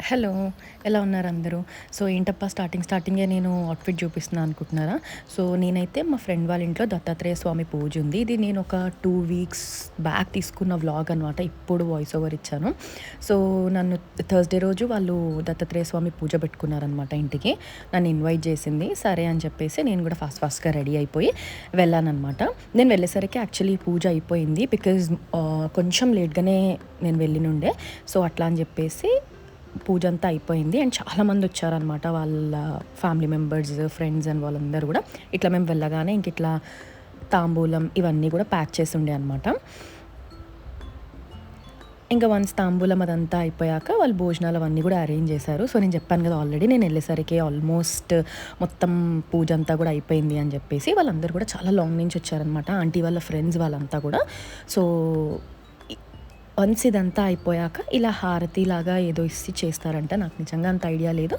Hello! ఎలా ఉన్నారు అందరూ? సో, ఏంటబ్బా స్టార్టింగే నేను అవుట్‌ఫిట్ చూపిస్తున్నా అనుకుంటున్నారా? సో, నేనైతే మా ఫ్రెండ్ వాళ్ళ ఇంట్లో దత్తాత్రేయ స్వామి పూజ ఉంది. ఇది నేను ఒక 2 వీక్స్ బ్యాక్ తీసుకున్న వ్లాగ్ అనమాట. ఇప్పుడు వాయిస్ ఓవర్ ఇచ్చాను. సో, నన్ను థర్స్‌డే రోజు వాళ్ళు దత్తాత్రేయ స్వామి పూజ పెట్టుకున్నారనమాట ఇంటికి. నన్ను ఇన్వైట్ చేసింది. సరే అని చెప్పేసి నేను కూడా ఫాస్ట్‌గా రెడీ అయిపోయి వెళ్ళాననమాట. నేను వెళ్ళేసరికి యాక్చువల్లీ పూజ అయిపోయింది. బికాజ్ కొంచెం లేట్‌గానే నేను వెళ్ళినుండే. సో, అట్లా అని చెప్పేసి పూజ అంతా అయిపోయింది. అండ్ చాలామంది వచ్చారనమాట. వాళ్ళ ఫ్యామిలీ మెంబర్స్, ఫ్రెండ్స్ అండ్ వాళ్ళందరూ కూడా. ఇట్లా మేము వెళ్ళగానే ఇట్లా తాంబూలం ఇవన్నీ కూడా ప్యాక్ చేసి ఉండే అనమాట. ఇంకా వన్స్ తాంబూలం అదంతా అయిపోయాక వాళ్ళు భోజనాలు అవన్నీ కూడా అరేంజ్ చేశారు. సో, నేను చెప్పాను కదా ఆల్రెడీ నేను వెళ్ళేసరికి ఆల్మోస్ట్ మొత్తం పూజ అంతా కూడా అయిపోయింది అని చెప్పేసి. వాళ్ళందరూ కూడా చాలా లాంగ్ నుంచి వచ్చారనమాట. ఆంటీ వాళ్ళ ఫ్రెండ్స్ వాళ్ళంతా కూడా. సో, వన్స్ ఇదంతా అయిపోయాక ఇలా హారతిలాగా ఏదో ఇచ్చి చేస్తారంట. నాకు నిజంగా అంత ఐడియా లేదు.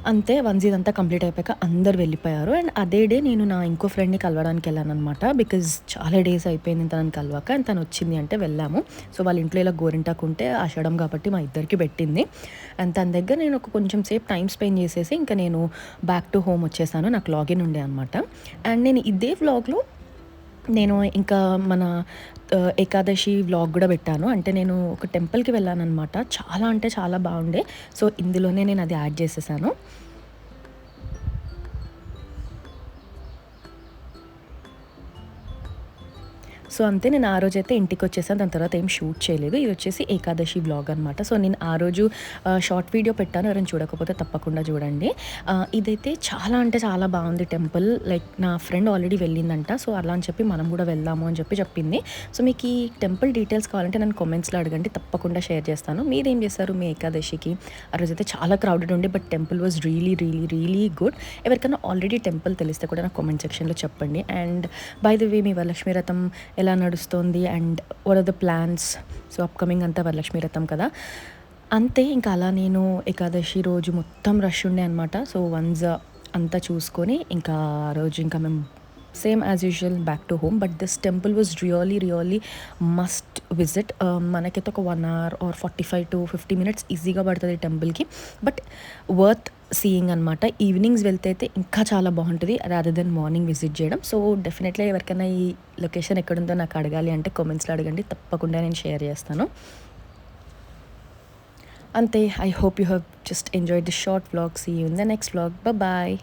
అంతే వన్స్ ఇదంతా కంప్లీట్ అయిపోయాక అందరూ వెళ్ళిపోయారు. అండ్ అదే డే నేను నా ఇంకో ఫ్రెండ్‌ని కలవడానికి వెళ్ళాననమాట. బికాజ్ చాలా డేస్ అయిపోయింది తనని కలవక. అండ్ తను వచ్చింది అంటే వెళ్ళాము. సో, వాళ్ళ ఇంట్లో ఇలా గోరింటాకు ఉంటే ఆషాఢం కాబట్టి మా ఇద్దరికి పెట్టింది. అండ్ తన దగ్గర నేను ఒక కొంచెం సేపు టైమ్ స్పెండ్ చేసేసి ఇంకా నేను బ్యాక్ టు హోమ్ వచ్చేసాను. నాకు లాగిన్ ఉండే అనమాట. అండ్ నేను ఇదే వ్లాగ్‌లో నేను ఇంకా మన ఏకాదశి వ్లాగ్ గూడా పెట్టాను. అంటే నేను ఒక టెంపుల్‌కి వెళ్ళాననమాట. చాలా అంటే చాలా బాగుండే. సో, ఇందులోనే నేను అది యాడ్ చేసేసాను. సో, అంతే నేను ఆ రోజైతే ఇంటికొచ్చేసాను. దాని తర్వాత ఏం షూట్ చేయలేదు. ఇదొచ్చేసి ఏకాదశి వ్లాగ్ అనమాట. సో, నేను ఆ రోజు షార్ట్ వీడియో పెట్టాను. ఎవరైనా చూడకపోతే తప్పకుండా చూడండి. ఇదైతే చాలా అంటే చాలా బాగుంది టెంపుల్. లైక్ నా ఫ్రెండ్ ఆల్రెడీ వెళ్ళిందంట. సో, అలా అని చెప్పి మనం కూడా వెళ్దాము అని చెప్పింది. సో, మీకు ఈ టెంపుల్ డీటెయిల్స్ కావాలంటే నన్ను కామెంట్స్‌లో అడగండి. తప్పకుండా షేర్ చేస్తాను. మీరేం చేశారు మీ ఏకాదశికి? ఆ రోజైతే చాలా క్రౌడెడ్ ఉండే. But temple was really good. ఎవరికైనా ఆల్రెడీ టెంపుల్ తెలిస్తే కూడా నాకు కామెంట్ సెక్షన్‌లో చెప్పండి. అండ్ బై ద వే మీ వరలక్ష్మి వ్రతం ఎలా నడుస్తోంది and what are the plans? So, upcoming అంతా వరలక్ష్మి వ్రతం కదా! అంతే ఇంకా అలా నేను ఏకాదశి రోజు మొత్తం రష్ ఉండే అనమాట. సో, వన్స్ అంతా చూసుకొని ఇంకా ఆ రోజు ఇంకా మేము same as usual back to home. But this temple was really must visit. మనకైతే ఒక 1 అవర్ ఆర్ 45-50 మినిట్స్ ఈజీగా పడుతుంది టెంపుల్‌కి. బట్ వర్త్ సీయింగ్ అనమాట. ఈవినింగ్స్ వెళ్తే అయితే ఇంకా చాలా బాగుంటుంది రాదర్ దెన్ మార్నింగ్ విజిట్ చేయడం. సో, డెఫినెట్‌లీ ఎవరికైనా ఈ లొకేషన్ ఎక్కడుందో నాకు అడగాలి అంటే కామెంట్స్‌లో అడగండి. తప్పకుండా నేను షేర్ చేస్తాను. అంతే. I hope you have just enjoyed this short vlog. See you in the next vlog. Bye.